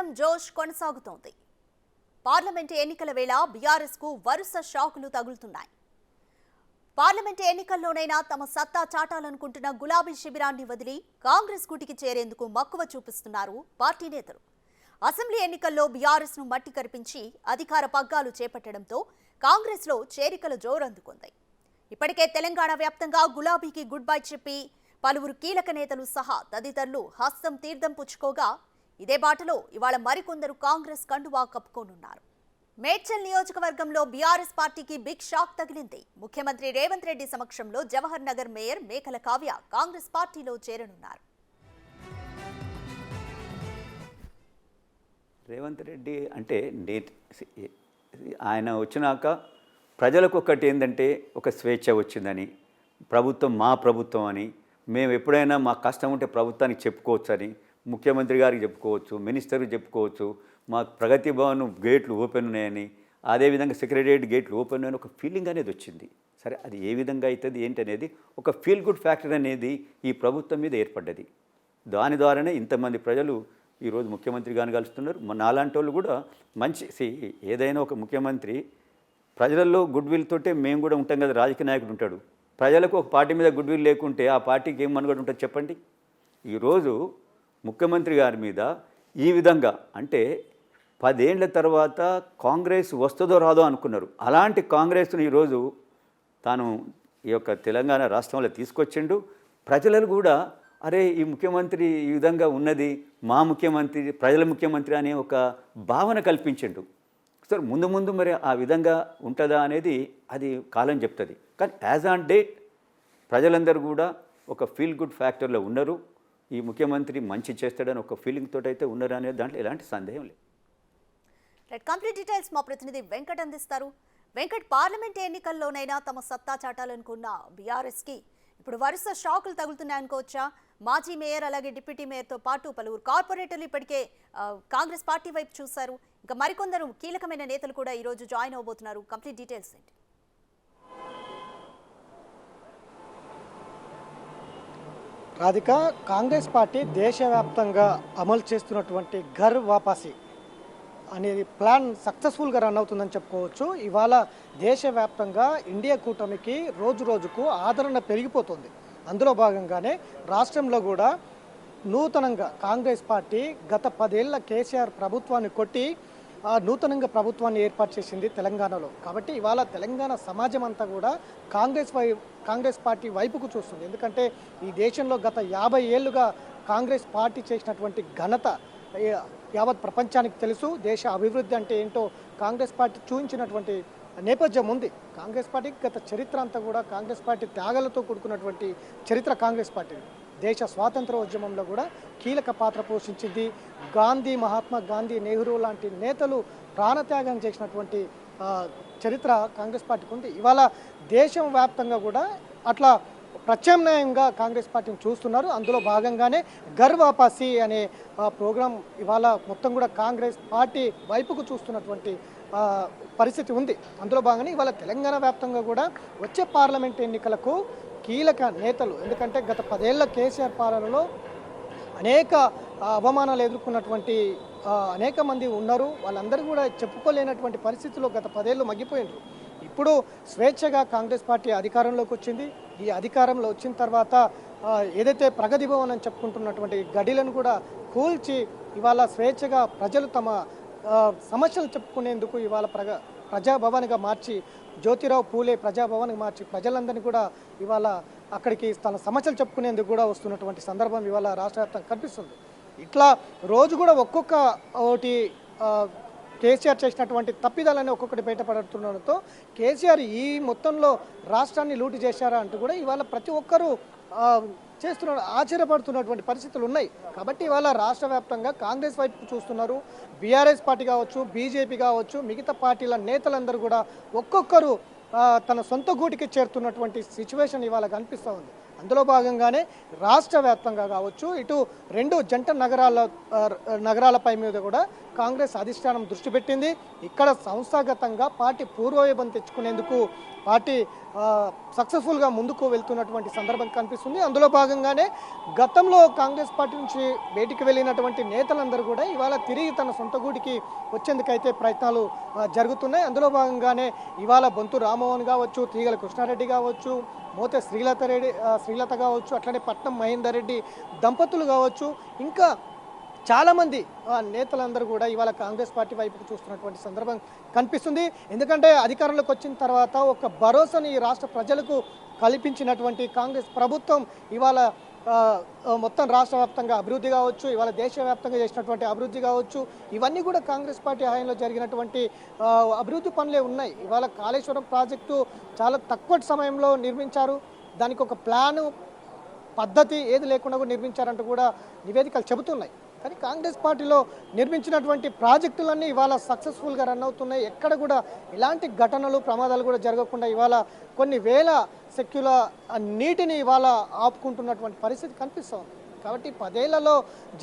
ప్రస్తుతం జోష్ కొనసాగుతోంది. పార్లమెంటు ఎన్నికల వేళ బీఆర్ఎస్ కు వరుస షాకులు తగులుతున్నాయి. పార్లమెంటు ఎన్నికల్లోనైనా తమ సత్తా చాటాలనుకుంటున్న గులాబీ శిబిరాన్ని వదిలి కాంగ్రెస్ కూటికి చేరేందుకు మక్కువ చూపిస్తున్నారు పార్టీ నేతలు. అసెంబ్లీ ఎన్నికల్లో బీఆర్ఎస్ ను మట్టి కరిపించి అధికార పగ్గాలు చేపట్టడంతో కాంగ్రెస్ లో చేరికల జోరందుకుంది. ఇప్పటికే తెలంగాణ వ్యాప్తంగా గులాబీకి గుడ్ బై చెప్పి పలువురు కీలక నేతలు సహా తదితరులు హస్తం తీర్థం పుచ్చుకోగా ఇదే బాటలో ఇవాళ మరికొందరు కాంగ్రెస్ కండువా కప్పుకోనున్నారు. మేడ్చల్ నియోజకవర్గంలో బీఆర్ఎస్ పార్టీకి బిగ్ షాక్ తగిలింది. ముఖ్యమంత్రి రేవంత్ రెడ్డి సమక్షంలో జవహర్ నగర్ మేయర్ మేకల కావ్య కాంగ్రెస్ పార్టీలో చేరనున్నారు. రేవంత్ రెడ్డి అంటే ఆయన వచ్చినాక ప్రజలకు ఒకటి ఏంటంటే ఒక స్వేచ్ఛ వచ్చిందని, ప్రభుత్వం మా ప్రభుత్వం అని, మేము ఎప్పుడైనా మా కష్టం ఉంటే ప్రభుత్వానికి చెప్పుకోవచ్చు అని, ముఖ్యమంత్రి గారికి చెప్పుకోవచ్చు, మినిస్టర్కి చెప్పుకోవచ్చు, మా ప్రగతి భవన్ గేట్లు ఓపెన్ ఉన్నాయని, అదేవిధంగా సెక్రటరియట్ గేట్లు ఓపెన్ ఉన్నాయని ఒక ఫీలింగ్ అనేది వచ్చింది. సరే, అది ఏ విధంగా అవుతుంది ఏంటి అనేది ఒక ఫీల్ గుడ్ ఫ్యాక్టర్ అనేది ఈ ప్రభుత్వం మీద ఏర్పడ్డది. దాని ద్వారానే ఇంతమంది ప్రజలు ఈరోజు ముఖ్యమంత్రి గారిని కలుస్తున్నారు. నాలాంటి వాళ్ళు కూడా మంచి ఏదైనా ఒక ముఖ్యమంత్రి ప్రజలలో గుడ్ విల్ తోటే మేము కూడా ఉంటాం కదా. రాజకీయ నాయకుడు ఉంటాడు, ప్రజలకు ఒక పార్టీ మీద గుడ్ విల్ లేకుంటే ఆ పార్టీకి ఏం మనుగడ ఉంటుంది చెప్పండి. ఈరోజు ముఖ్యమంత్రి గారి మీద ఈ విధంగా అంటే 10 ఏళ్ల తర్వాత కాంగ్రెస్ వస్తుందో రాదో అనుకున్నారు. అలాంటి కాంగ్రెస్ను ఈరోజు తాను ఈ యొక్క తెలంగాణ రాష్ట్రంలో తీసుకొచ్చిండు. ప్రజలు కూడా అరే ఈ ముఖ్యమంత్రి ఈ విధంగా ఉన్నది, మా ముఖ్యమంత్రి ప్రజల ముఖ్యమంత్రి అనే ఒక భావన కల్పించిండు. సార్ ముందు ముందు మరి ఆ విధంగా ఉంటుందా అనేది అది కాలం చెప్తుంది. కానీ యాజ్ ఆన్ డేట్ ప్రజలందరూ కూడా ఒక ఫీల్ గుడ్ ఫ్యాక్టర్లో ఉన్నారు. ఈ ముఖ్యమంత్రి మంచి చేస్తాడని ఒక ఫీలింగ్ తోటి అయితే ఉన్నారు అనేది దాంట్లో ఎలాంటి సందేహం లేదు. కంప్లీట్ డీటెయిల్స్ మా ప్రతినిధి వెంకట్ అందిస్తారు. వెంకట్, పార్లమెంట్ ఎన్నికల్లోనైనా తమ సత్తా చాటాలనుకున్న బీఆర్ఎస్ కి ఇప్పుడు వరుస షాకులు తగులుతున్నాయనుకోవచ్చా? మాజీ మేయర్ అలాగే డిప్యూటీ మేయర్తో పాటు పలువురు కార్పొరేటర్లు ఇప్పటికే కాంగ్రెస్ పార్టీ వైపు చూశారు. ఇంకా మరికొందరు కీలకమైన నేతలు కూడా ఈరోజు జాయిన్ అవబోతున్నారు. కంప్లీట్ డీటెయిల్స్ ఏంటి? రాధిక, కాంగ్రెస్ పార్టీ దేశవ్యాప్తంగా అమలు చేస్తున్నటువంటి ఘర్ వాపసీ అనేది ప్లాన్ సక్సెస్ఫుల్గా రన్ అవుతుందని చెప్పుకోవచ్చు. ఇవాళ దేశవ్యాప్తంగా ఇండియా కూటమికి రోజు రోజుకు ఆదరణ పెరిగిపోతుంది. అందులో భాగంగానే రాష్ట్రంలో కూడా నూతనంగా కాంగ్రెస్ పార్టీ గత 10 ఏళ్ల కేసీఆర్ ప్రభుత్వాన్ని కొట్టి నూతనంగా ప్రభుత్వాన్ని ఏర్పాటు చేసింది తెలంగాణలో. కాబట్టి ఇవాళ తెలంగాణ సమాజం అంతా కూడా కాంగ్రెస్ పార్టీ వైపుకు చూస్తుంది. ఎందుకంటే ఈ దేశంలో గత 50 ఏళ్లుగా కాంగ్రెస్ పార్టీ చేసినటువంటి ఘనత యావత్ ప్రపంచానికి తెలుసు. దేశ అభివృద్ధి అంటే ఏంటో కాంగ్రెస్ పార్టీ చూపించినటువంటి నేపథ్యం ఉంది. కాంగ్రెస్ పార్టీకి గత చరిత్ర అంతా కూడా కాంగ్రెస్ పార్టీ త్యాగాలతో కూడుకున్నటువంటి చరిత్ర కాంగ్రెస్ పార్టీ. దేశ స్వాతంత్ర ఉద్యమంలో కూడా కీలక పాత్ర పోషించింది. గాంధీ, మహాత్మా గాంధీ, నెహ్రూ లాంటి నేతలు ప్రాణత్యాగం చేసినటువంటి చరిత్ర కాంగ్రెస్ పార్టీకి ఉంది. ఇవాళ దేశం వ్యాప్తంగా కూడా అట్లా ప్రత్యామ్నాయంగా కాంగ్రెస్ పార్టీని చూస్తున్నారు. అందులో భాగంగానే ఘర్ వాపసీ అనే ప్రోగ్రాం ఇవాళ మొత్తం కూడా కాంగ్రెస్ పార్టీ వైపుకు చూస్తున్నటువంటి పరిస్థితి ఉంది. అందులో భాగంగానే ఇవాళ తెలంగాణ వ్యాప్తంగా కూడా వచ్చే పార్లమెంట్ ఎన్నికలకు కీలక నేతలు, ఎందుకంటే గత 10 ఏళ్ల కేసీఆర్ పాలనలో అనేక అవమానాలు ఎదుర్కొన్నటువంటి అనేక మంది ఉన్నారు. వాళ్ళందరూ కూడా చెప్పుకోలేనటువంటి పరిస్థితుల్లో గత 10 ఏళ్ళు మగ్గిపోయినారు. ఇప్పుడు స్వేచ్ఛగా కాంగ్రెస్ పార్టీ అధికారంలోకి వచ్చింది. ఈ అధికారంలో వచ్చిన తర్వాత ఏదైతే ప్రగతి భవన్ అని చెప్పుకుంటున్నటువంటి గడిలను కూడా కూల్చి ఇవాళ స్వేచ్ఛగా ప్రజలు తమ సమస్యలు చెప్పుకునేందుకు ఇవాళ ప్రజాభవన్గా మార్చి, జ్యోతిరావు పూలే ప్రజాభవన్గా మార్చి ప్రజలందరినీ కూడా ఇవాళ అక్కడికి తన సమస్యలు చెప్పుకునేందుకు కూడా వస్తున్నటువంటి సందర్భం ఇవాళ రాష్ట్ర వ్యాప్తంగా కనిపిస్తుంది. ఇట్లా రోజు కూడా ఒక్కొక్క ఒకటి కేసీఆర్ చేసినటువంటి తప్పిదాలని ఒక్కొక్కటి బయటపడుతుండడంతో కేసీఆర్ ఈ మొత్తంలో రాష్ట్రాన్ని లూటి చేశారా అంటూ కూడా ఇవాళ ప్రతి ఒక్కరూ ఆశ్చర్యపడుతున్నటువంటి పరిస్థితులు ఉన్నాయి. కాబట్టి ఇవాళ రాష్ట్ర వ్యాప్తంగా కాంగ్రెస్ వైపు చూస్తున్నారు. బీఆర్ఎస్ పార్టీ కావచ్చు, బీజేపీ కావచ్చు, మిగతా పార్టీల నేతలందరూ కూడా ఒక్కొక్కరు తన సొంత గూటికి చేరుతున్నటువంటి సిచ్యువేషన్ ఇవాళ కనిపిస్తూ ఉంది. అందులో భాగంగానే రాష్ట్ర వ్యాప్తంగా కావచ్చు, ఇటు 2 జంట నగరాలపై మీద కూడా కాంగ్రెస్ అధిష్టానం దృష్టి పెట్టింది. ఇక్కడ సంస్థాగతంగా పార్టీ పూర్వవైభవం తెచ్చుకునేందుకు పార్టీ సక్సెస్ఫుల్గా ముందుకు వెళ్తున్నటువంటి సందర్భం కనిపిస్తుంది. అందులో భాగంగానే గతంలో కాంగ్రెస్ పార్టీ నుంచి బయటికి వెళ్ళినటువంటి నేతలందరూ కూడా ఇవాళ తిరిగి తన సొంత గూటికి వచ్చేందుకైతే ప్రయత్నాలు జరుగుతున్నాయి. అందులో భాగంగానే ఇవాళ బొంతు రామ్మోహన్ కావచ్చు, తీగల కృష్ణారెడ్డి కావచ్చు, మోతే శ్రీలత కావచ్చు, అట్లనే పట్నం మహేందర్ రెడ్డి దంపతులు కావచ్చు, ఇంకా చాలామంది నేతలందరూ కూడా ఇవాళ కాంగ్రెస్ పార్టీ వైపుకు చూస్తున్నటువంటి సందర్భం కనిపిస్తుంది. ఎందుకంటే అధికారంలోకి వచ్చిన తర్వాత ఒక భరోసాని ఈ రాష్ట్ర ప్రజలకు కల్పించినటువంటి కాంగ్రెస్ ప్రభుత్వం ఇవాళ మొత్తం రాష్ట్ర వ్యాప్తంగా అభివృద్ధి కావచ్చు, ఇవాళ దేశవ్యాప్తంగా చేసినటువంటి అభివృద్ధి కావచ్చు, ఇవన్నీ కూడా కాంగ్రెస్ పార్టీ హయాంలో జరిగినటువంటి అభివృద్ధి పనులే ఉన్నాయి. ఇవాళ కాళేశ్వరం ప్రాజెక్టు చాలా తక్కువ సమయంలో నిర్మించారు. దానికి ఒక ప్లాను పద్ధతి ఏది లేకుండా కూడా నిర్మించారంటూ కూడా నివేదికలు చెబుతున్నాయి. కానీ కాంగ్రెస్ పార్టీలో నిర్మించినటువంటి ప్రాజెక్టులన్నీ ఇవాళ సక్సెస్ఫుల్గా రన్ అవుతున్నాయి. ఎక్కడ కూడా ఎలాంటి ఘటనలు ప్రమాదాలు కూడా జరగకుండా ఇవాళ కొన్ని వేల సెక్యుల నీటిని ఇవాళ ఆపుకుంటున్నటువంటి పరిస్థితి కనిపిస్తుంది. కాబట్టి 10 ఏళ్లలో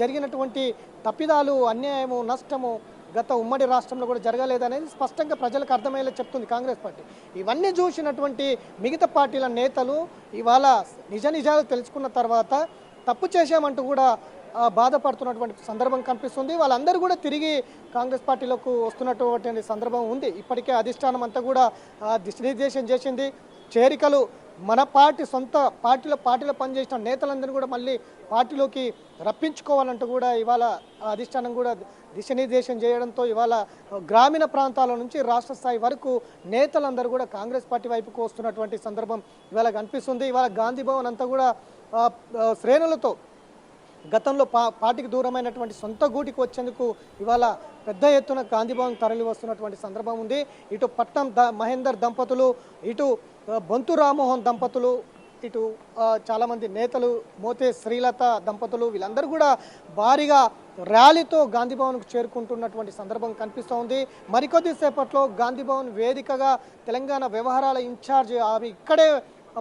జరిగినటువంటి తప్పిదాలు, అన్యాయము, నష్టము గత ఉమ్మడి రాష్ట్రంలో కూడా జరగలేదనేది స్పష్టంగా ప్రజలకు అర్థమయ్యేలా చెప్తుంది కాంగ్రెస్ పార్టీ. ఇవన్నీ చూసినటువంటి మిగతా పార్టీల నేతలు ఇవాళ నిజాలు తెలుసుకున్న తర్వాత తప్పు చేశామంటూ కూడా బాధపడుతున్నటువంటి సందర్భం కనిపిస్తుంది. వాళ్ళందరూ కూడా తిరిగి కాంగ్రెస్ పార్టీలోకి వస్తున్నటువంటి సందర్భం ఉంది. ఇప్పటికే అధిష్టానం అంతా కూడా దిశానిర్దేశం చేసింది. చేరికలు మన పార్టీ సొంత పార్టీలో పనిచేసిన నేతలందరినీ కూడా మళ్ళీ పార్టీలోకి రప్పించుకోవాలంటూ కూడా ఇవాళ అధిష్టానం కూడా దిశానిర్దేశం చేయడంతో ఇవాళ గ్రామీణ ప్రాంతాల నుంచి రాష్ట్ర స్థాయి వరకు నేతలందరూ కూడా కాంగ్రెస్ పార్టీ వైపుకు వస్తున్నటువంటి సందర్భం ఇవాళ కనిపిస్తుంది. ఇవాళ గాంధీ భవన్ అంతా కూడా శ్రేణులతో గతంలో పార్టీకి దూరమైనటువంటి సొంత గూటికి వచ్చేందుకు ఇవాళ పెద్ద ఎత్తున గాంధీభవన్ తరలి వస్తున్నటువంటి సందర్భం ఉంది. ఇటు పట్నం మహేందర్ దంపతులు, ఇటు బొంతు రామ్మోహన్ దంపతులు, ఇటు చాలామంది నేతలు, మోతే శ్రీలత దంపతులు, వీళ్ళందరూ కూడా భారీగా ర్యాలీతో గాంధీభవన్కు చేరుకుంటున్నటువంటి సందర్భం కనిపిస్తూ ఉంది. మరికొద్దిసేపట్లో గాంధీభవన్ వేదికగా తెలంగాణ వ్యవహారాల ఇన్ఛార్జ్ ఆమె ఇక్కడే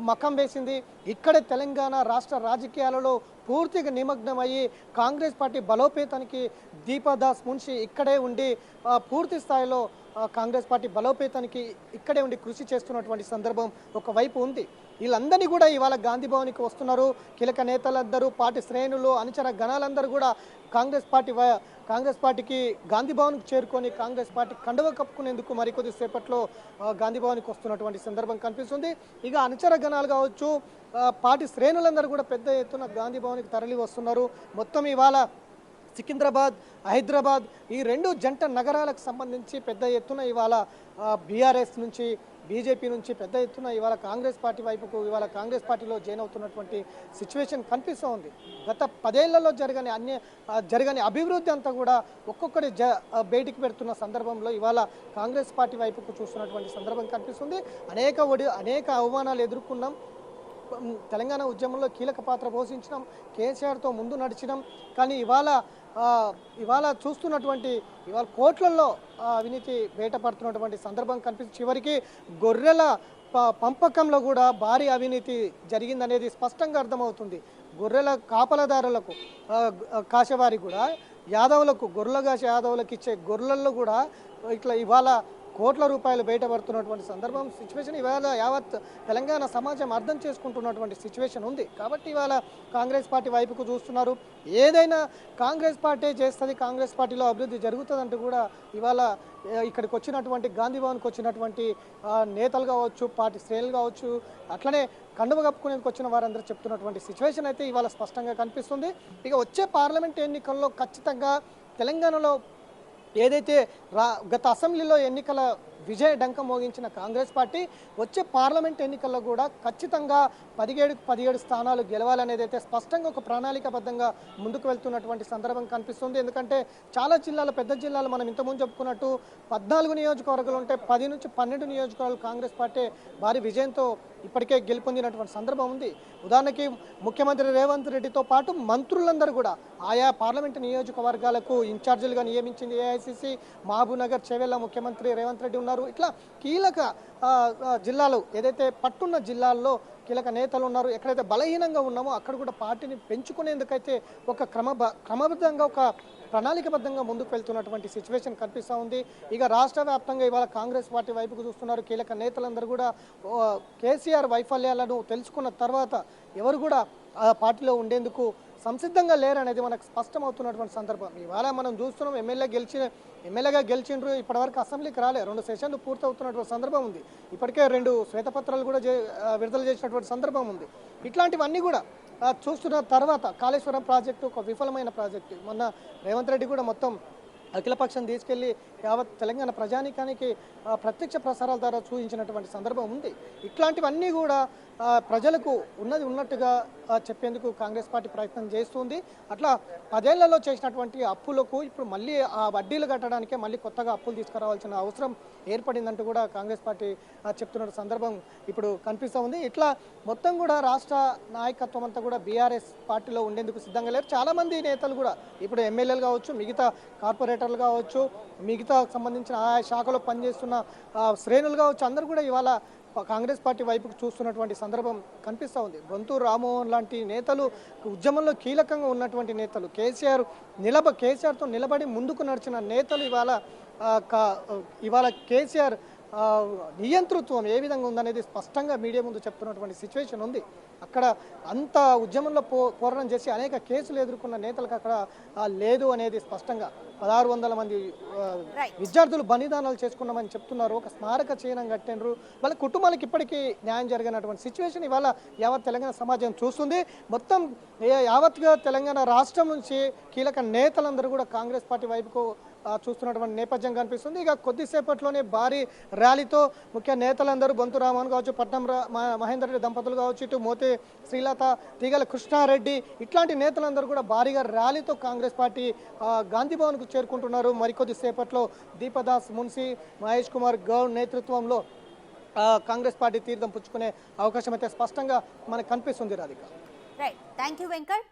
మకం వేసింది. ఇక్కడే తెలంగాణ రాష్ట్ర రాజకీయాలలో పూర్తిగా నిమగ్నమయ్యి కాంగ్రెస్ పార్టీ బలోపేతానికి దీపాదాస్ మున్షి ఇక్కడే ఉండి పూర్తి స్థాయిలో కాంగ్రెస్ పార్టీ బలోపేతానికి ఇక్కడే ఉండి కృషి చేస్తున్నటువంటి సందర్భం ఒకవైపు ఉంది. వీళ్ళందరినీ కూడా ఇవాళ గాంధీభవన్కి వస్తున్నారు. కీలక నేతలందరూ, పార్టీ శ్రేణులు, అనుచర గణాలందరూ కూడా కాంగ్రెస్ పార్టీకి గాంధీభవన్కి చేరుకొని కాంగ్రెస్ పార్టీ కండువ కప్పుకునేందుకు మరికొద్ది సేపట్లో గాంధీభవన్కి వస్తున్నటువంటి సందర్భం కనిపిస్తుంది. ఇక అనుచర గణాలు కావచ్చు, పార్టీ శ్రేణులందరూ కూడా పెద్ద ఎత్తున గాంధీభవన్కి తరలి వస్తున్నారు. మొత్తం ఇవాళ సికింద్రాబాద్, హైదరాబాద్ ఈ రెండు జంట నగరాలకు సంబంధించి పెద్ద ఎత్తున ఇవాళ బీఆర్ఎస్ నుంచి, బీజేపీ నుంచి పెద్ద ఎత్తున ఇవాళ కాంగ్రెస్ పార్టీ వైపుకు ఇవాళ కాంగ్రెస్ పార్టీలో జాయిన్ అవుతున్నటువంటి సిచ్యువేషన్ కనిపిస్తూ ఉంది. గత 10 ఏళ్లలో జరగని అభివృద్ధి అంతా కూడా ఒక్కొక్కటి బయటికి పెడుతున్న సందర్భంలో ఇవాళ కాంగ్రెస్ పార్టీ వైపుకు చూస్తున్నటువంటి సందర్భం కనిపిస్తుంది. అనేక అవమానాలు ఎదుర్కొన్నాం. తెలంగాణ ఉద్యమంలో కీలక పాత్ర పోషించినాం, కేసీఆర్తో ముందు నడిచినాం. కానీ ఇవాళ చూస్తున్నటువంటి ఇవాళ కోట్లలో అవినీతి బయటపడుతున్నటువంటి సందర్భం కనిపిస్తుంది. చివరికి గొర్రెల పంపకంలో కూడా భారీ అవినీతి జరిగిందనేది స్పష్టంగా అర్థమవుతుంది. గొర్రెల కాపలదారులకు కాసేవారికి కూడా యాదవులకు, గొర్రెల కాసే యాదవులకు ఇచ్చే గొర్రెల్లో కూడా ఇవాళ కోట్ల రూపాయలు బయటపడుతున్నటువంటి సందర్భం సిచ్యువేషన్ ఇవాళ యావత్ తెలంగాణ సమాజం అర్థం చేసుకుంటున్నటువంటి సిచ్యువేషన్ ఉంది. కాబట్టి ఇవాళ కాంగ్రెస్ పార్టీ వైపుకు చూస్తున్నారు. ఏదైనా కాంగ్రెస్ పార్టీ చేస్తుంది, కాంగ్రెస్ పార్టీలో అభివృద్ధి జరుగుతుందంటూ కూడా ఇవాళ ఇక్కడికి వచ్చినటువంటి గాంధీభవన్కి వచ్చినటువంటి నేతలు కావచ్చు, పార్టీ శ్రేణులు కావచ్చు, అట్లనే కండువ కప్పుకునేందుకు వచ్చిన వారందరూ చెప్తున్నటువంటి సిచ్యువేషన్ అయితే ఇవాళ స్పష్టంగా కనిపిస్తుంది. ఇక వచ్చే పార్లమెంట్ ఎన్నికల్లో ఖచ్చితంగా తెలంగాణలో ఏదైతే గత అసెంబ్లీలో ఎన్నికల విజయ డంక మోగించిన కాంగ్రెస్ పార్టీ వచ్చే పార్లమెంట్ ఎన్నికల్లో కూడా ఖచ్చితంగా 17 స్థానాలు గెలవాలనేది అయితే స్పష్టంగా ఒక ప్రణాళికాబద్ధంగా ముందుకు వెళ్తున్నటువంటి సందర్భం కనిపిస్తుంది. ఎందుకంటే చాలా జిల్లాలు, పెద్ద జిల్లాలు మనం ఇంతకుముందు చెప్పుకున్నట్టు 14 నియోజకవర్గాలు ఉంటే 10 నుంచి 12 నియోజకవర్గాలు కాంగ్రెస్ పార్టీ భారీ విజయంతో ఇప్పటికే గెలుపొందినటువంటి సందర్భం ఉంది. ఉదాహరణకి ముఖ్యమంత్రి రేవంత్ రెడ్డితో పాటు మంత్రులందరూ కూడా ఆయా పార్లమెంటు నియోజకవర్గాలకు ఇన్ఛార్జీలుగా నియమించింది ఏఐసిసి. మహబూబ్నగర్, చేవెళ్ల ముఖ్యమంత్రి రేవంత్ రెడ్డి ఉన్నారు. ఇట్లా కీలక జిల్లాలు ఏదైతే పట్టున్న జిల్లాల్లో కీలక నేతలు ఉన్నారు. ఎక్కడైతే బలహీనంగా ఉన్నామో అక్కడ కూడా పార్టీని పెంచుకునేందుకైతే ఒక క్రమబద్ధంగా ఒక ప్రణాళికబద్ధంగా ముందుకు వెళ్తున్నటువంటి సిచ్యువేషన్ కనిపిస్తూ ఉంది. ఇక రాష్ట్ర వ్యాప్తంగా ఇవాళ కాంగ్రెస్ పార్టీ వైపుకు చూస్తున్నారు. కీలక నేతలందరూ కూడా కేసీఆర్ వైఫల్యాలను తెలుసుకున్న తర్వాత ఎవరు కూడా ఆ పార్టీలో ఉండేందుకు సంసిద్ధంగా లేరనేది మనకు స్పష్టమవుతున్నటువంటి సందర్భం. ఇవాళ మనం చూస్తున్నాం ఎమ్మెల్యేగా గెలిచిండ్రు, ఇప్పటివరకు అసెంబ్లీకి రాలే, 2 సెషన్లు పూర్తవుతున్నటువంటి సందర్భం ఉంది. ఇప్పటికే 2 శ్వేతపత్రాలు కూడా విడుదల చేసినటువంటి సందర్భం ఉంది. ఇట్లాంటివన్నీ కూడా చూస్తున్న తర్వాత కాళేశ్వరం ప్రాజెక్టు ఒక విఫలమైన ప్రాజెక్టు. మొన్న రేవంత్ రెడ్డి కూడా మొత్తం అఖిలపక్షం తీసుకెళ్లి యావత్ తెలంగాణ ప్రజానీకానికి ప్రత్యక్ష ప్రసారాల ద్వారా చూపించినటువంటి సందర్భం ఉంది. ఇట్లాంటివన్నీ కూడా ప్రజలకు ఉన్నట్టుగా చెప్పేందుకు కాంగ్రెస్ పార్టీ ప్రయత్నం చేస్తుంది. అట్లా 10 ఏళ్లలో చేసినటువంటి అప్పులకు ఇప్పుడు మళ్ళీ ఆ వడ్డీలు కట్టడానికే మళ్ళీ కొత్తగా అప్పులు తీసుకురావాల్సిన అవసరం ఏర్పడిందంటూ కూడా కాంగ్రెస్ పార్టీ చెప్తున్న సందర్భం ఇప్పుడు కనిపిస్తూ ఉంది. ఇట్లా మొత్తం కూడా రాష్ట్ర నాయకత్వం అంతా కూడా బీఆర్ఎస్ పార్టీలో ఉండేందుకు సిద్ధంగా లేరు. చాలామంది నేతలు కూడా ఇప్పుడు ఎమ్మెల్యేలు కావచ్చు, మిగతా కార్పొరేటర్లు కావచ్చు, మిగతా సంబంధించిన ఆయా శాఖలో పనిచేస్తున్న శ్రేణులు కావచ్చు, అందరూ కూడా ఇవాళ కాంగ్రెస్ పార్టీ వైపుకు చూస్తున్నటువంటి సందర్భం కనిపిస్తూ ఉంది. బొంతూరు రామ్మోహన్ లాంటి నేతలు ఉద్యమంలో కీలకంగా ఉన్నటువంటి నేతలు, కేసీఆర్తో నిలబడి ముందుకు నడిచిన నేతలు ఇవాళ కేసీఆర్ నియంతృత్వం ఏ విధంగా ఉందనేది స్పష్టంగా మీడియా ముందు చెప్తున్నటువంటి సిచ్యువేషన్ ఉంది. అక్కడ అంత ఉద్యమంలో పోరాటం చేసి అనేక కేసులు ఎదుర్కొన్న నేతలకు అక్కడ లేదు అనేది స్పష్టంగా 1600 మంది విద్యార్థులు బలిదానాలు చేసుకున్నామని చెప్తున్నారు. ఒక స్మారక చిహ్నం కట్టినారు. వాళ్ళ కుటుంబాలకు ఇప్పటికీ న్యాయం జరిగినటువంటి సిచ్యువేషన్ ఇవాళ యావత్ తెలంగాణ సమాజం చూస్తుంది. మొత్తం యావత్గా తెలంగాణ రాష్ట్రం నుంచి కీలక నేతలందరూ కూడా కాంగ్రెస్ పార్టీ వైపుకు చూస్తున్నటువంటి నేపథ్యం కనిపిస్తుంది. ఇక కొద్దిసేపట్లోనే భారీ ర్యాలీతో ముఖ్య నేతలందరూ బొంతు రామన్ కావచ్చు, పట్నం మహేందర్ రెడ్డి దంపతులు కావచ్చు, ఇటు మోతే శ్రీలత, తీగల కృష్ణారెడ్డి ఇట్లాంటి నేతలందరూ కూడా భారీగా ర్యాలీతో కాంగ్రెస్ పార్టీ గాంధీ భవన్కు చేరుకుంటున్నారు. మరికొద్దిసేపట్లో దీపదాస్ మున్సి, మహేష్ కుమార్ గౌడ్ నేతృత్వంలో కాంగ్రెస్ పార్టీ తీర్థం పుచ్చుకునే అవకాశం అయితే స్పష్టంగా మనకు కనిపిస్తుంది. Radhika, right, thank you Venkat.